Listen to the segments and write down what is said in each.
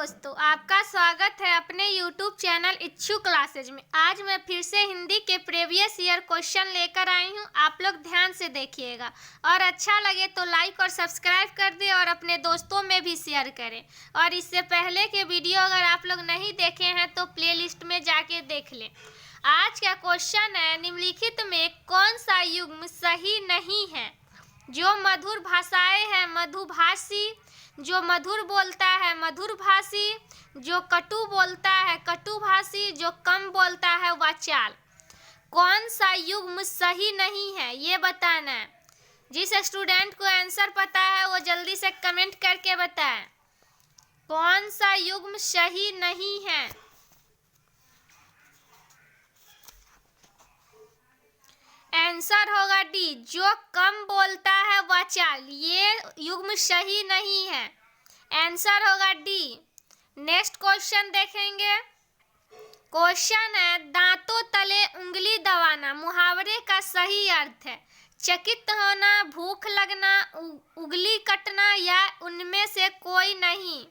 दोस्तों, आपका स्वागत है अपने YouTube चैनल इच्छु क्लासेज में। आज मैं फिर से हिंदी के प्रीवियस ईयर क्वेश्चन लेकर आई हूं। आप लोग ध्यान से देखिएगा और अच्छा लगे तो लाइक और सब्सक्राइब कर दें और अपने दोस्तों में भी शेयर करें। और इससे पहले के वीडियो अगर आप लोग नहीं देखे हैं तो प्लेलिस्ट में जाके देख लें। आज का क्वेश्चन है, निम्नलिखित में कौन सा युग्म सही नहीं है? जो मधुर भाषाएं हैं मधुभाषी, जो मधुर बोलता है मधुरभाषी, जो कटु बोलता है कटुभाषी, जो कम बोलता है वाचाल। कौन सा युग्म सही नहीं है ये बताना है। जिस स्टूडेंट को आंसर पता है वो जल्दी से कमेंट करके बताएं कौन सा युग्म सही नहीं है। आंसर होगा डी, जो कम बोलता है वाचाल। ये युग्म सही नहीं है। आंसर होगा डी। नेक्स्ट क्वेश्चन देखेंगे। क्वेश्चन है, दांतों तले उंगली दबाना मुहावरे का सही अर्थ है चकित होना, भूख लगना, उंगली कटना या उनमें से कोई नहीं।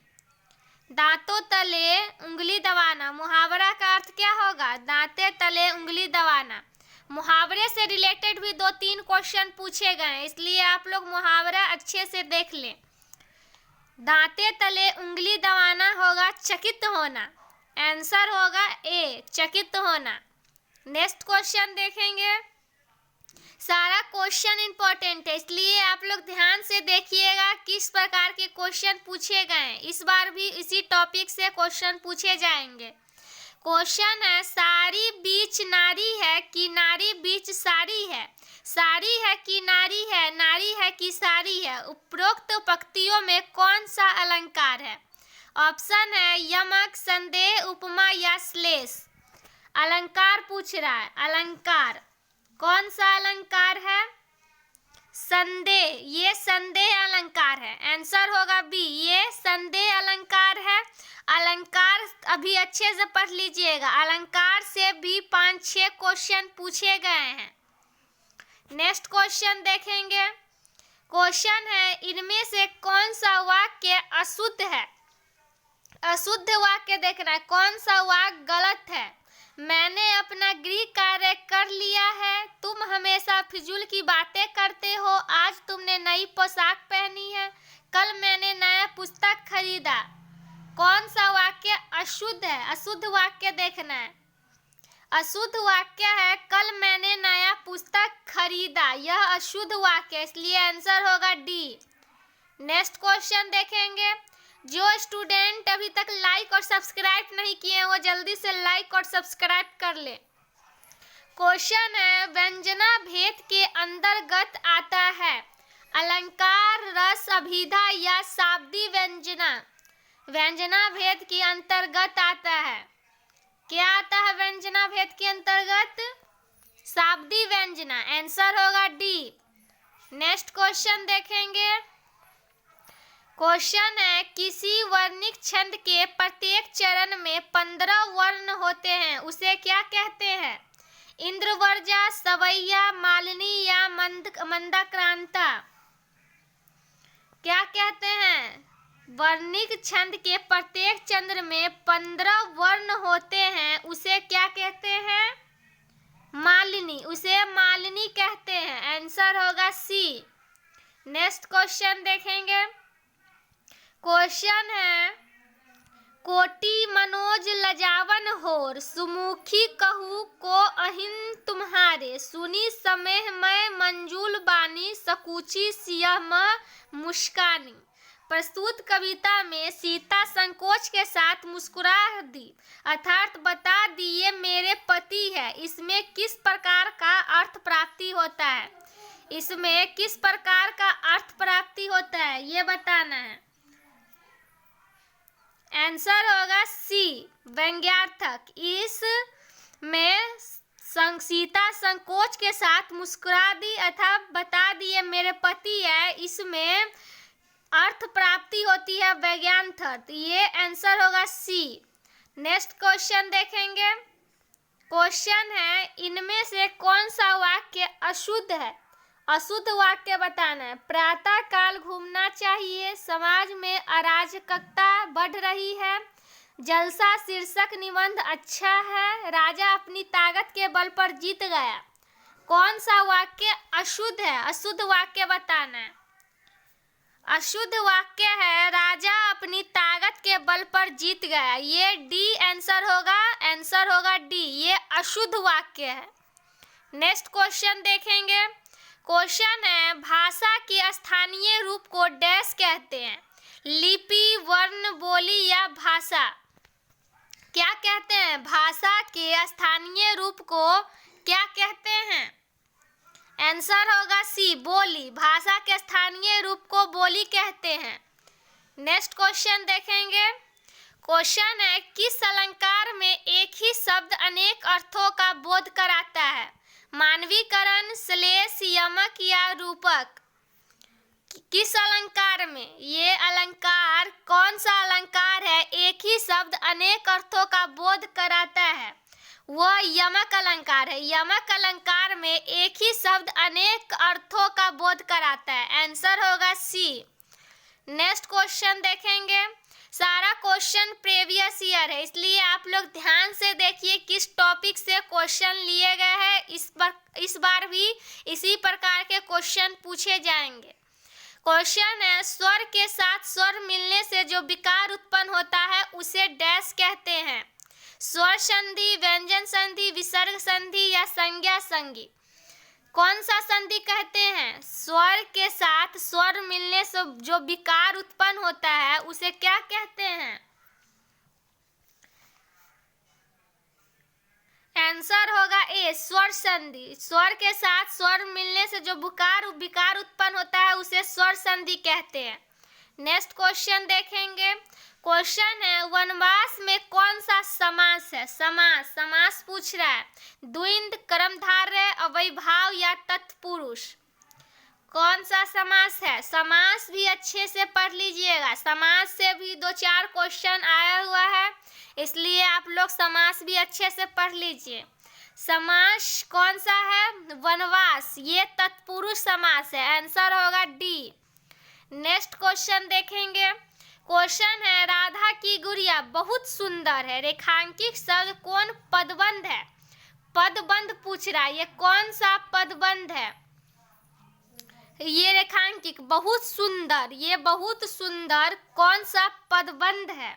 दांतों तले उंगली दबाना मुहावरा का अर्थ क्या होगा? दांते तले उंगली दबाना। मुहावरे से रिलेटेड भी 2-3 क्वेश्चन पूछे गए, इसलिए आप लोग मुहावरा अच्छे से देख लें। दांते तले उंगली दबाना होगा चकित होना। आंसर होगा ए, चकित होना। नेक्स्ट क्वेश्चन देखेंगे। सारा क्वेश्चन इंपॉर्टेंट है, इसलिए आप लोग ध्यान से देखिएगा किस प्रकार के क्वेश्चन पूछे गए। इस बार भी इसी टॉपिक से क्वेश्चन पूछे जाएंगे। क्वेश्चन है, सारी बीच नारी है कि नारी बीच सारी है? सारी है कि नारी है, नारी है कि सारी है? उपरोक्त पंक्तियों में कौन सा अलंकार है? ऑप्शन है यमक, संदेह, उपमा या श्लेष। अलंकार पूछ रहा है। अलंकार कौन सा अलंकार है? संदेह। ये संदेह अलंकार है। आंसर होगा बी, ये संदेह अलंकार है। अलंकार अभी अच्छे से पढ़ लीजिएगा, अलंकार से भी 5-6 क्वेश्चन पूछे गए हैं। नेक्स्ट क्वेश्चन देखेंगे। क्वेश्चन है, इनमें से कौन सा वाक्य अशुद्ध है? अशुद्ध वाक्य देखना है, कौन सा वाक्य गलत है? मैंने अपना गृह कार्य कर लिया है, तुम हमेशा फिजूल की बातें करते हो, आज तुमने नई पोशाक पहनी है, कल मैंने नया पुस्तक खरीदा। कौन सा वाक्य अशुद्ध है? अशुद्ध वाक्य देखना है। अशुद्ध वाक्य है कल मैंने नया पुस्तक खरीदा, यह अशुद्ध वाक्य, इसलिए आंसर होगा डी। नेक्स्ट क्वेश्चन देखेंगे। जो स्टूडेंट अभी तक लाइक और सब्सक्राइब नहीं किए हैं वो जल्दी से लाइक और सब्सक्राइब कर ले। क्वेश्चन है, व्यंजना भेद के अंतर्गत आता है अलंकार, रस, अभिधा या शाब्दी व्यंजना? व्यंजना भेद के अंतर्गत आता है, क्या आता है व्यंजना भेद के अंतर्गत? शाब्दी व्यंजना। आंसर होगा डी। नेक्स्ट क्वेश्चन देखेंगे। क्वेश्चन है, किसी वर्णिक छंद के प्रत्येक चरण में 15 वर्ण होते हैं, उसे क्या कहते हैं? इंद्रवर्जा, सवैया, मालिनी या मंदाक्रांता? क्या कहते हैं? वर्णिक छंद के प्रत्येक चंद्र में 15 वर्ण होते हैं, उसे क्या कहते हैं? मालिनी। उसे मालिनी कहते हैं। आंसर होगा सी। नेक्स्ट क्वेश्चन देखेंगे। क्वेश्चन है, कोटि मनोज लजावन होर, सुमुखी कहू को अहिन तुम्हारे, सुनी समेह मैं मंजूल बानी, सकुची सिया मुस्कानी। प्रस्तुत कविता में सीता संकोच के साथ मुस्कुरा दी, अर्थात बता दी ये मेरे पति है। इसमें किस प्रकार का अर्थ प्राप्ति होता है? इसमें किस प्रकार का अर्थ प्राप्ति होता है ये बताना है। आंसर होगा सी, व्यंग्यार्थक। इसमें सीता संकोच के साथ मुस्कुरा दी अर्थात बता दिए मेरे पति है, इसमें अर्थ प्राप्ति होती है व्यंग्यार्थक। ये आंसर होगा सी। नेक्स्ट क्वेश्चन देखेंगे। क्वेश्चन है, इनमें से कौन सा वाक्य अशुद्ध है? अशुद्ध वाक्य बताना है। प्रातः काल घूमना चाहिए, समाज में अराजकता बढ़ रही है, जलसा शीर्षक निबंध अच्छा है, राजा अपनी ताकत के बल पर जीत गया। कौन सा वाक्य अशुद्ध है? अशुद्ध वाक्य बताना है। अशुद्ध वाक्य है राजा अपनी ताकत के बल पर जीत गया। ये डी आंसर होगा डी, ये अशुद्ध वाक्य है। नेक्स्ट क्वेश्चन देखेंगे। क्वेश्चन है भाषा के स्थानीय रूप को डैश कहते हैं? लिपि, वर्ण, बोली या भाषा? क्या कहते हैं? भाषा के स्थानीय रूप को क्या कहते हैं? आंसर होगा सी, बोली। भाषा के स्थानीय रूप को बोली कहते हैं। नेक्स्ट क्वेश्चन देखेंगे। क्वेश्चन है किस अलंकार में एक ही शब्द अनेक अर्थों का बोध कराता है? मानवीकरण, श्लेष, यमक या रूपक? किस अलंकार में? ये अलंकार कौन सा अलंकार है एक ही शब्द अनेक अर्थों का बोध कराता है? वह यमक अलंकार है। यमक अलंकार में एक ही शब्द अनेक अर्थों का बोध कराता है। आंसर होगा सी। नेक्स्ट क्वेश्चन देखेंगे। सारा क्वेश्चन प्रीवियस ईयर है, इसलिए आप लोग ध्यान से देखिए किस टॉपिक से क्वेश्चन लिए गए हैं। इस बार भी इसी प्रकार के क्वेश्चन पूछे जाएंगे। क्वेश्चन है स्वर के साथ स्वर मिलने से जो विकार उत्पन्न होता है उसे डैश कहते हैं? स्वर संधि, व्यंजन संधि, विसर्ग संधि या संज्ञा संधि? कौन सा संधि कहते हैं? स्वर के साथ स्वर मिलने से जो विकार उत्पन्न होता है उसे क्या कहते हैं? आंसर होगा ए, स्वर संधि। स्वर के साथ स्वर मिलने से जो विकार उत्पन्न होता है उसे स्वर संधि कहते हैं। नेक्स्ट क्वेश्चन देखेंगे। क्वेश्चन है वनवास में कौन सा समास है? समास पूछ रहा है। द्विंद, कर्मधारय, अव्ययभाव या तत्पुरुष? कौन सा समास है? समास भी अच्छे से पढ़ लीजिएगा। समास से भी 2-4 क्वेश्चन आया हुआ है, इसलिए आप लोग समास भी अच्छे से पढ़ लीजिए। समास कौन सा है? वनवास, ये तत्पुरुष समास है। आंसर होगा डी। नेक्स्ट क्वेश्चन देखेंगे। क्वेश्चन है राधा की गुड़िया बहुत सुंदर है, रेखांकित शब्द कौन पदबंध है? पदबंध पूछ रहा है। ये कौन सा पदबंध है? ये रेखांकित बहुत सुंदर, ये बहुत सुंदर कौन सा पदबंध है?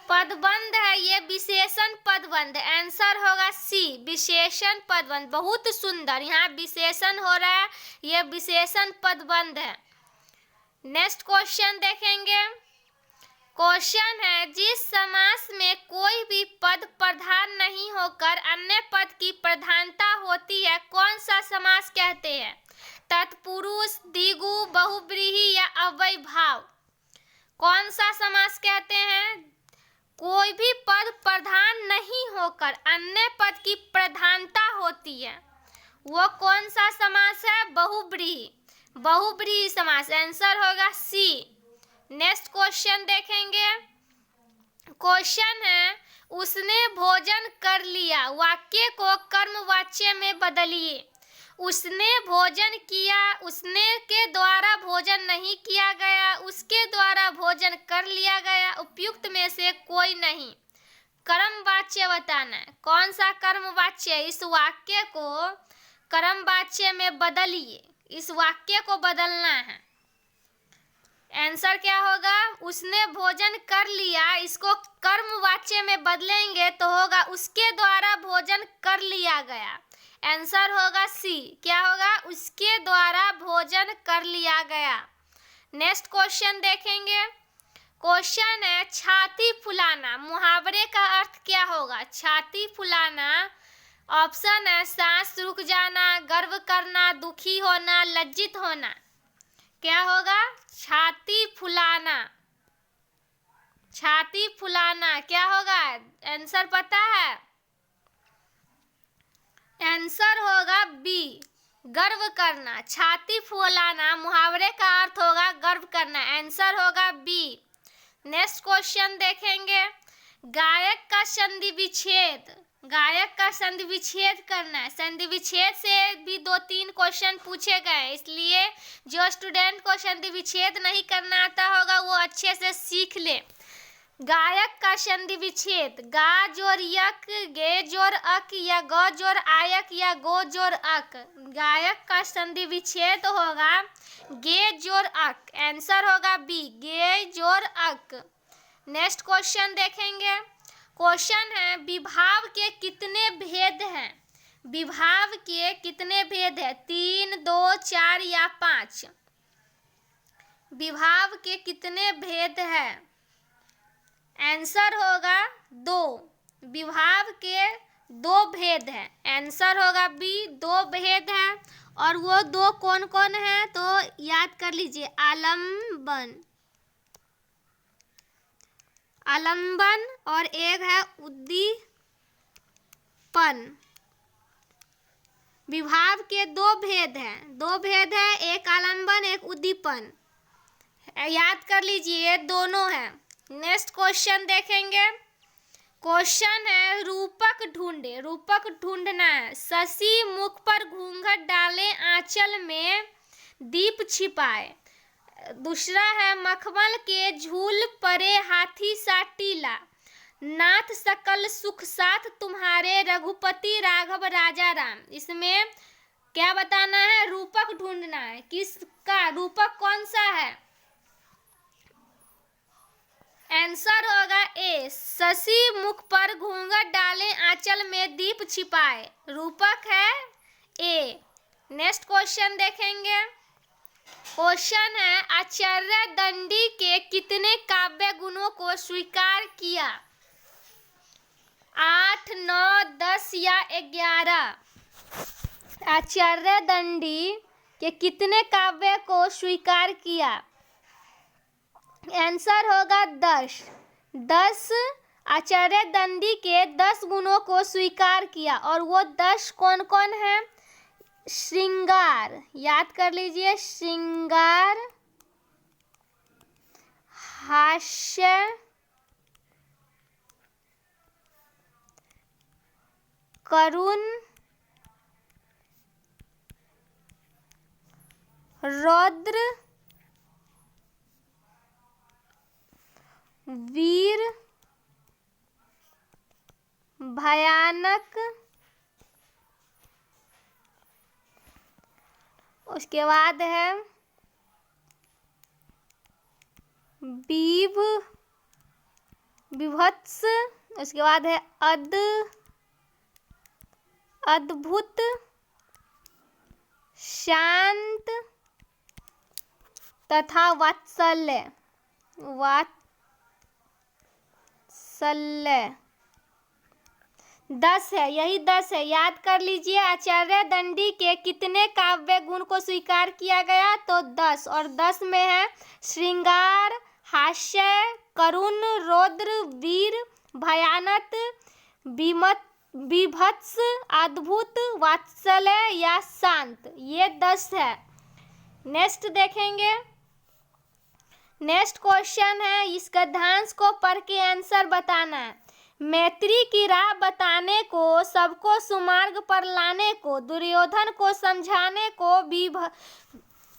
पदबंध है ये विशेषण पदबंध। आंसर होगा सी, विशेषण पदबंध। बहुत सुंदर, यहाँ विशेषण हो रहा है, ये विशेषण पदबंध है। नेक्स्ट क्वेश्चन देखेंगे। क्वेश्चन है जिस समास में कोई भी पद प्रधान नहीं होकर अन्य पद की प्रधानता होती है कौन सा समास कहते हैं? तत्पुरुष, द्विगु, बहुव्रीहि या अव्ययभाव? कौन सा समास कहते हैं? कोई भी पद प्रधान नहीं होकर अन्य पद की प्रधानता होती है, वो कौन सा समास है? बहुव्रीहि, बहुव्रीहि समास। आंसर होगा सी। नेक्स्ट क्वेश्चन देखेंगे। क्वेश्चन है उसने भोजन कर लिया, वाक्य को कर्मवाच्य में बदलिए। उसने भोजन किया, उसने के द्वारा भोजन नहीं किया गया, उसके द्वारा भोजन कर लिया गया, उपयुक्त में से कोई नहीं। कर्मवाच्य बताना है। कौन सा कर्मवाच्य? इस वाक्य को कर्मवाच्य में बदलिए, इस वाक्य को बदलना है। आंसर क्या होगा? उसने भोजन कर लिया, इसको कर्मवाच्य में बदलेंगे तो होगा उसके द्वारा भोजन कर लिया गया। आंसर होगा सी। क्या होगा? उसके द्वारा भोजन कर लिया गया। नेक्स्ट क्वेश्चन देखेंगे। क्वेश्चन है छाती फुलाना, मुहावरे का अर्थ क्या होगा? छाती फुलाना ऑप्शन है सांस रुक जाना, गर्व करना, दुखी होना, लज्जित होना। क्या होगा? छाती फुलाना। छाती फुलाना क्या होगा? आंसर पता है? आंसर होगा बी, गर्व करना। छाती फुलाना मुहावरे का अर्थ होगा गर्व करना। आंसर होगा बी। नेक्स्ट क्वेश्चन देखेंगे। गायक का संधि विच्छेद गायक का संधि विच्छेद करना है। संधि विच्छेद से भी 2-3 क्वेश्चन पूछे गए, इसलिए जो स्टूडेंट को संधि विच्छेद नहीं करना आता होगा वो अच्छे से सीख ले। गायक का संधि विच्छेद, गा जोर यक, गे जोर अक, या ग जोर आयक, या गो जोर अक। गायक का संधि विच्छेद होगा गे जोर अक। आंसर होगा बी, गे जोर अक। नेक्स्ट क्वेश्चन देखेंगे। क्वेश्चन है विभाव के कितने भेद हैं? विभाव के कितने भेद हैं? 3, 2, 4 या 5? विभाव के कितने भेद हैं? आंसर होगा 2। विभाव के 2 भेद हैं। आंसर होगा बी, 2 भेद हैं। और वो 2 कौन कौन है तो याद कर लीजिए। आलंबन और एक है उद्दीपन। विभाव के 2 भेद हैं। 2 भेद है, एक आलंबन एक उद्दीपन। याद कर लीजिए, ये दोनों हैं। नेक्स्ट क्वेश्चन देखेंगे। क्वेश्चन है रूपक ढूंढे। रूपक ढूंढना है। शशि मुख पर घूंघट डाले, आंचल में दीप छिपाए। दूसरा है मखमल के झूल परे, हाथी सा टीला। नाथ सकल सुख साथ तुम्हारे, रघुपति राघव राजा राम। इसमें क्या बताना है? रूपक ढूंढना है। किसका रूपक कौन सा है? आंसर होगा ए, शशि मुख पर घूंघट डाले, आंचल में दीप छिपाए। रूपक है ए। नेक्स्ट क्वेश्चन देखेंगे। क्वेश्चन है आचार्य दंडी के कितने काव्य गुणों को स्वीकार किया? 8, 9, 10 या 11? आचार्य दंडी के कितने काव्य को स्वीकार किया? आंसर होगा 10। 10 आचार्य दंडी के 10 गुणों को स्वीकार किया। और वो 10 कौन कौन है? श्रृंगार, याद कर लीजिए। श्रृंगार, हास्य, करुण, रौद्र, वीर, भयानक। उसके बाद है विभत्स। उसके बाद है अद्भुत, शांत तथा वात्सल्य। 10 है, यही 10 है। याद कर लीजिए। आचार्य दंडी के कितने काव्य गुण को स्वीकार किया गया? तो 10। और 10 में है श्रृंगार, हास्य, करुण, रौद्र, वीर, भयानक, विभत्स, अद्भुत, वात्सल्य या शांत। ये 10 है। नेक्स्ट देखेंगे। नेक्स्ट क्वेश्चन है इस गद्यांश को पढ़ के आंसर बताना है। मैत्री की राह बताने को, सबको सुमार्ग पर लाने को, दुर्योधन को समझाने को,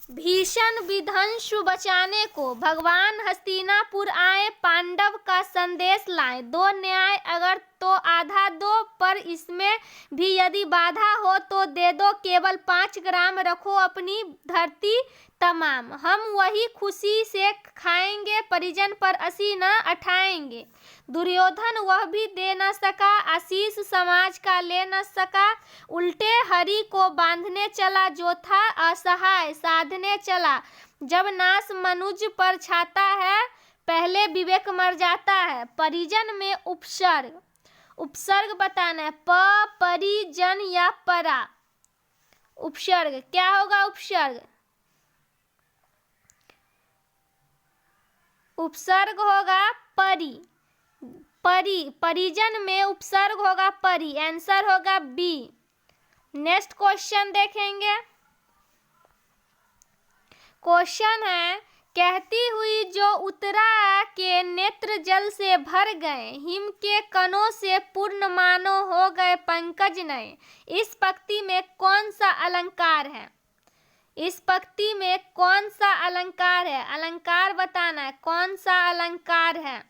भीषण विध्वंस बचाने को, भगवान हस्तिनापुर आए, पांडव का संदेश लाए। 2 न्याय अगर तो आधा दो, पर इसमें भी यदि बाधा हो तो दे दो। केवल 5 ग्राम रखो अपनी धरती तमाम। हम वही खुशी से खाएंगे, परिजन पर असी न अठाएंगे। दुर्योधन वह भी दे न सका, आशीष समाज का ले न सका। उल्टे हरि को बांधने चला, जो था असहाय साधने चला। जब नाश मनुज पर छाता है, पहले विवेक मर जाता है। परिजन में उपसर्ग बताना है। परिजन या परा। उपसर्ग क्या होगा? उपसर्ग होगा परि। परिजन में उपसर्ग होगा परि। आंसर होगा बी। नेक्स्ट क्वेश्चन देखेंगे। क्वेश्चन है कहती हुई जो उतरा के नेत्र जल से भर गए, हिम के कणों से पूर्ण मानो हो गए पंकज नए। इस पंक्ति में कौन सा अलंकार है? इस पंक्ति में कौन सा अलंकार है? अलंकार बताना है, कौन सा अलंकार है?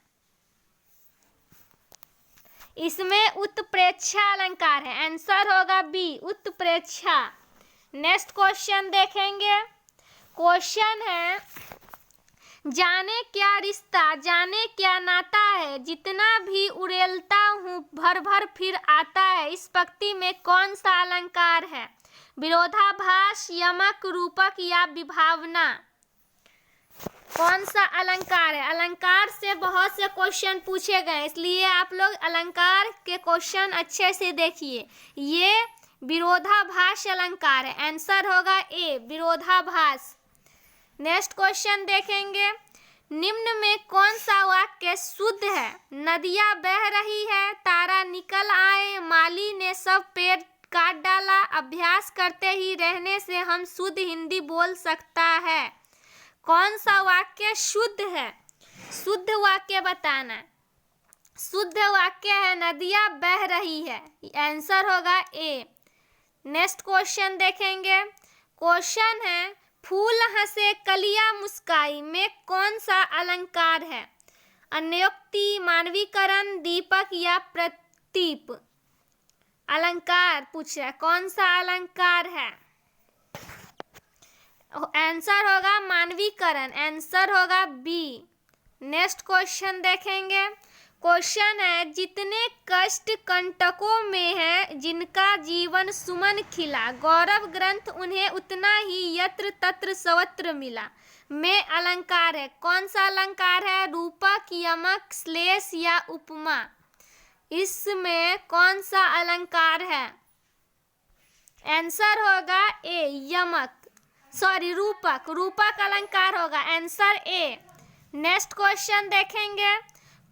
इसमें उत्प्रेक्षा अलंकार है। आंसर होगा बी, उत्प्रेक्षा। नेक्स्ट क्वेश्चन देखेंगे। क्वेश्चन है, जाने क्या रिश्ता जाने क्या नाता है, जितना भी उड़ेलता हूँ भर भर फिर आता है। इस पंक्ति में कौन सा अलंकार है? विरोधाभास, यमक, रूपक या विभावना? कौन सा अलंकार है? अलंकार से बहुत से क्वेश्चन पूछे गए, इसलिए आप लोग अलंकार के क्वेश्चन अच्छे से देखिए। ये विरोधाभास अलंकार है। आंसर होगा ए, विरोधाभास। नेक्स्ट क्वेश्चन देखेंगे। निम्न में कौन सा वाक्य शुद्ध है? नदियां बह रही है, तारा निकल आए, माली ने सब पेड़ काट डाला, अभ्यास करते ही रहने से हम शुद्ध हिंदी बोल सकता है। कौन सा वाक्य शुद्ध है? शुद्ध वाक्य बताना। शुद्ध वाक्य है नदियां बह रही है। आंसर होगा ए। नेक्स्ट क्वेश्चन देखेंगे। क्वेश्चन है, फूल हंसे कलियां मुस्काई में कौन सा अलंकार है? अन्योक्ति, मानवीकरण, दीपक या प्रतीप? अलंकार पूछ रहा है, कौन सा अलंकार है? आंसर होगा मानवीकरण। आंसर होगा बी। नेक्स्ट क्वेश्चन देखेंगे। क्वेश्चन है, जितने कष्ट कंटकों में है, जिनका जीवन सुमन खिला, गौरव ग्रंथ उन्हें उतना ही यत्र तत्र सर्वत्र मिला। में अलंकार है। कौन सा अलंकार है? रूपक, यमक, श्लेष या उपमा? इसमें कौन सा अलंकार है? आंसर होगा ए, यमक, सॉरी रूपक। रूपक अलंकार होगा। Answer A. नेक्स्ट क्वेश्चन देखेंगे।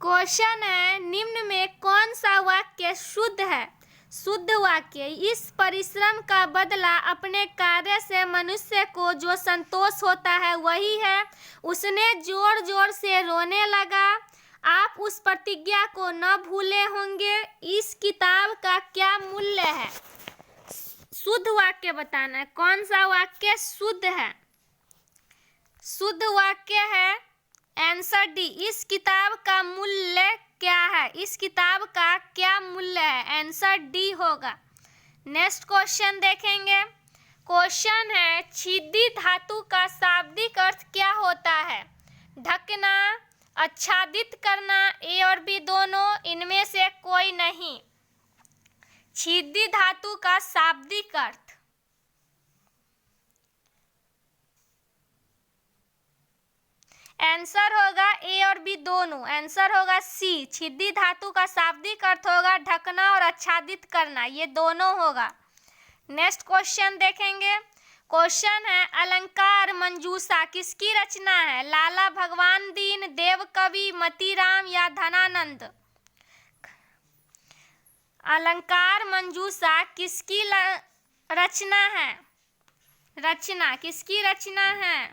क्वेश्चन है, निम्न में कौन सा वाक्य शुद्ध है? शुद्ध वाक्य, इस परिश्रम का बदला अपने कार्य से मनुष्य को जो संतोष होता है वही है। उसने जोर जोर से रोने लगा, आप उस प्रतिज्ञा को न भूले होंगे। इस किताब का क्या मूल्य है? शुद्ध वाक्य बताना है। कौन सा वाक्य शुद्ध है? शुद्ध वाक्य है आंसर डी, इस किताब का मूल्य क्या है? इस किताब का क्या मूल्य है? आंसर डी होगा। नेक्स्ट क्वेश्चन देखेंगे। क्वेश्चन है, छिद्दी धातु का शाब्दिक अर्थ क्या होता है? ढकना, आच्छादित करना, ए और बी दोनों, इनमें से कोई नहीं। छिद्दी धातु का शाब्दिक अर्थ आंसर होगा ए और बी दोनों। आंसर होगा सी, छिद्दी धातु का शाब्दिक अर्थ होगा ढकना और आच्छादित करना, ये दोनों होगा। नेक्स्ट क्वेश्चन देखेंगे। क्वेश्चन है, अलंकार मंजूषा किसकी रचना है? लाला भगवान दीन, देव कवि, मतीराम या धनानंद? अलंकार मंजूषा किसकी रचना है? रचना किसकी रचना है?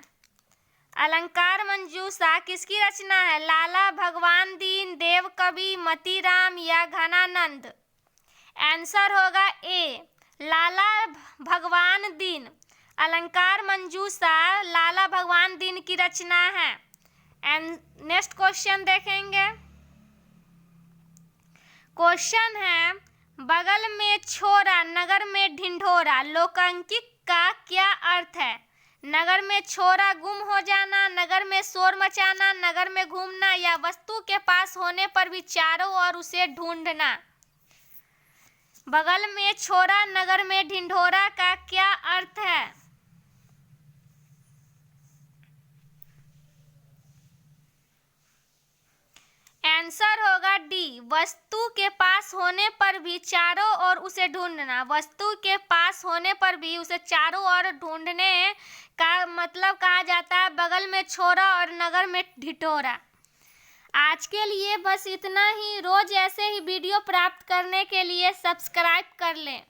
अलंकार मंजूषा किसकी रचना है? लाला भगवान दीन, देव कवि, मतीराम या घनानंद? आंसर होगा ए, लाला भगवान दीन। अलंकार मंजूषा लाला भगवान दीन की रचना है। नेक्स्ट क्वेश्चन देखेंगे। क्वेश्चन है, बगल में छोरा नगर में ढिंढोरा, लोकांकित का क्या अर्थ है? नगर में छोरा गुम हो जाना, नगर में शोर मचाना, नगर में घूमना या वस्तु के पास होने पर भी चारों ओर उसे ढूंढना? बगल में छोरा नगर में ढिंढोरा का क्या अर्थ है? आंसर होगा डी, वस्तु के पास होने पर भी चारों ओर उसे ढूंढना। वस्तु के पास होने पर भी उसे चारों ओर ढूंढने का मतलब कहा जाता है बगल में छोरा और नगर में ढिंढोरा। आज के लिए बस इतना ही। रोज ऐसे ही वीडियो प्राप्त करने के लिए सब्सक्राइब कर लें।